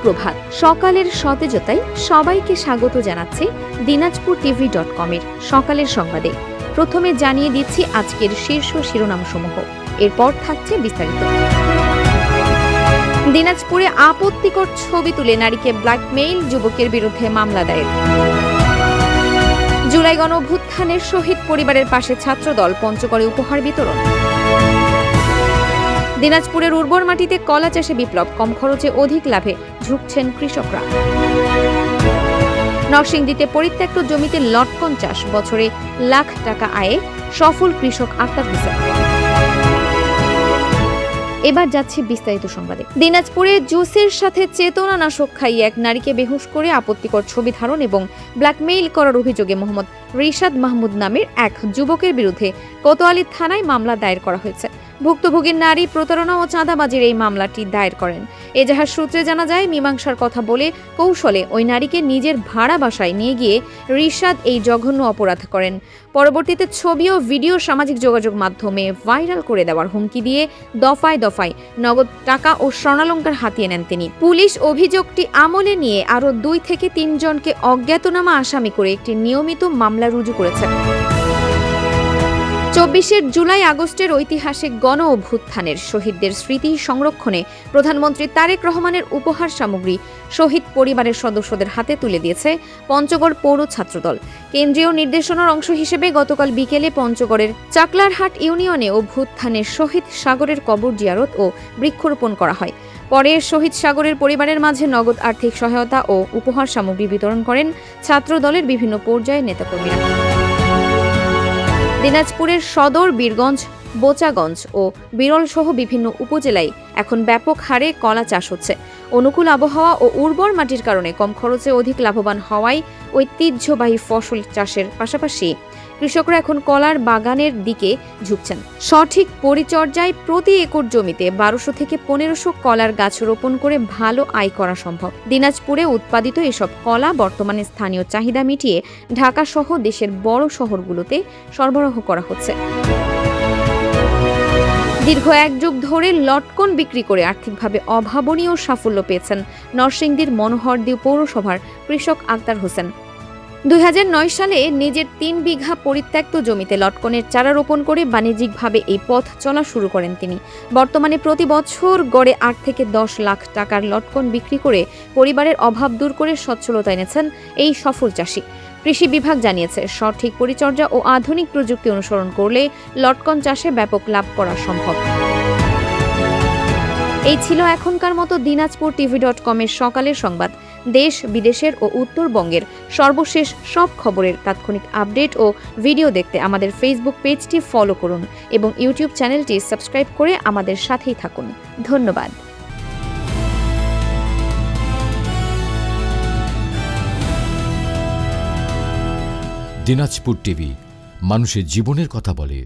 সুপ্রভাত। সকালের সতেজতায় সবাইকে স্বাগত জানাচ্ছে dinajpurtv.com এর সকালের সংবাদে। প্রথমে জানিয়ে দিচ্ছি আজকের শীর্ষ শিরোনামসমূহ, এরপর থাকছে বিস্তারিত। দিনাজপুরে আপত্তিকর ছবি তুলে নারীকে ব্ল্যাকমেইল, যুবকের বিরুদ্ধে মামলা দায়ের। জুলাই গণঅভ্যুত্থানের শহীদ পরিবারের পাশে ছাত্রদল, পঞ্চগড়ে উপহার বিতরণ। দিনাজপুরের উর্বর মাটিতে কলা চাষে বিপ্লব, কম খরচে অধিক লাভে ঝুঁকছেন কৃষকরা। নরসিংদীতে পরিত্যক্ত জমিতে লটকন চাষ, বছরে লাখ টাকা আয়ে সফল কৃষক আক্তার হোসেন। এবার যাচ্ছে বিস্তারিত সংবাদে। দিনাজপুরে জুসের সাথে চেতনানাশক খাইয়ে এক নারীকে বেহুশ করে আপত্তিকর ছবি ধারণ এবং ব্ল্যাকমেইল করার অভিযোগে মোহাম্মদ রিশাদ মাহমুদ নামের এক যুবকের বিরুদ্ধে কোতোয়ালি থানায় মামলা দায়ের করা হয়েছে। ভুক্তভোগীর নারী প্রতারণা ও চাঁদাবাজির এই মামলাটি দায়ের করেন। এজাহার সূত্রে জানা যায়, মীমাংসার কথা বলে কৌশলে ওই নারীকে নিজের ভাড়া বাসায় নিয়ে গিয়ে রিশাদ এই জঘন্য অপরাধ করেন। পরবর্তীতে ছবি ও ভিডিও সামাজিক যোগাযোগ মাধ্যমে ভাইরাল করে দেওয়ার হুমকি দিয়ে দফায় দফায় নগদ টাকা ও স্বর্ণালংকার হাতিয়ে নেন তিনি। পুলিশ অভিযোগটি আমলে নিয়ে আরও 2 থেকে 3 জনকে অজ্ঞাতনামা আসামি করে একটি নিয়মিত মামলা রুজু করেছে। 24 জুলাই আগস্টের ঐতিহাসিক গণ অভ্যুত্থানের শহীদদের স্মৃতি সংরক্ষণে প্রধানমন্ত্রী তারেক রহমানের উপহার সামগ্রী শহীদ পরিবারের সদস্যদের হাতে তুলে দিয়েছে পঞ্চগড় পৌর ছাত্রদল। কেন্দ্রীয় নির্দেশনার অংশ হিসেবে গতকাল বিকেলে পঞ্চগড়ের চাকলারহাট ইউনিয়নে অভ্যুত্থানের শহীদ সাগরের কবর জিয়ারত ও বৃক্ষরোপণ করা হয়। পরে শহীদ সাগরের পরিবারের মাঝে নগদ আর্থিক সহায়তা ও উপহার সামগ্রী বিতরণ করেন ছাত্রদলের বিভিন্ন পর্যায়ের নেতাকর্মীরা। দিনাজপুরের সদর, বীরগঞ্জ, বোচাগঞ্জ ও বিরল সহ বিভিন্ন উপজেলায় এখন ব্যাপক হারে কলা চাষ হচ্ছে। অনুকূল আবহাওয়া ও উর্বর মাটির কারণে কম খরচে অধিক লাভবান হওয়ায় ঐতিহ্যবাহী ফসল চাষের পাশাপাশি কৃষকরা এখন কলার বাগানের দিকে ঝুঁকছেন। সঠিক পরিচর্যায় প্রতি একর জমিতে 1200 থেকে 1500 কলার গাছ রোপণ করে ভালো আয় করা সম্ভব। দিনাজপুরে উৎপাদিত এসব কলা বর্তমানে স্থানীয় চাহিদা মিটিয়ে ঢাকা সহ দেশের বড় শহরগুলোতে সরবরাহ করা হচ্ছে। দীর্ঘ 1 যুগ ধরে লটকন বিক্রি করে আর্থিকভাবে অভাবনীয় সাফল্য পেয়েছেন নরসিংদীর মনোহরদী পৌরসভার কৃষক আক্তার হোসেন। 2009 সালে নিজের 3 বিঘা পরিত্যক্ত জমিতে লটকনের চারা রোপণ করে বাণিজ্যিকভাবে এই পথ চলা শুরু করেন তিনি। বর্তমানে প্রতি বছর গড়ে 8 থেকে 10 লাখ টাকার লটকন বিক্রি করে পরিবারের অভাব দূর করে সচ্ছলতা এনেছেন এই সফল চাষী। কৃষি বিভাগ জানিয়েছে, সঠিক পরিচর্যা ও আধুনিক প্রযুক্তি অনুসরণ করলে লটকন চাষে ব্যাপক লাভ করা সম্ভব। এই ছিল এখনকার মতো dinajpurtv.com এর সকালের সংবাদ। দেশ, বিদেশের ও উত্তরবঙ্গের সর্বশেষ সব খবরের তাৎক্ষণিক আপডেট ও ভিডিও দেখতে আমাদের ফেসবুক পেজটি ফলো করুন এবং ইউটিউব চ্যানেলটি সাবস্ক্রাইব করে আমাদের সাথেই থাকুন। ধন্যবাদ। দিনাজপুর টিভি, মানুষের জীবনের কথা বলে।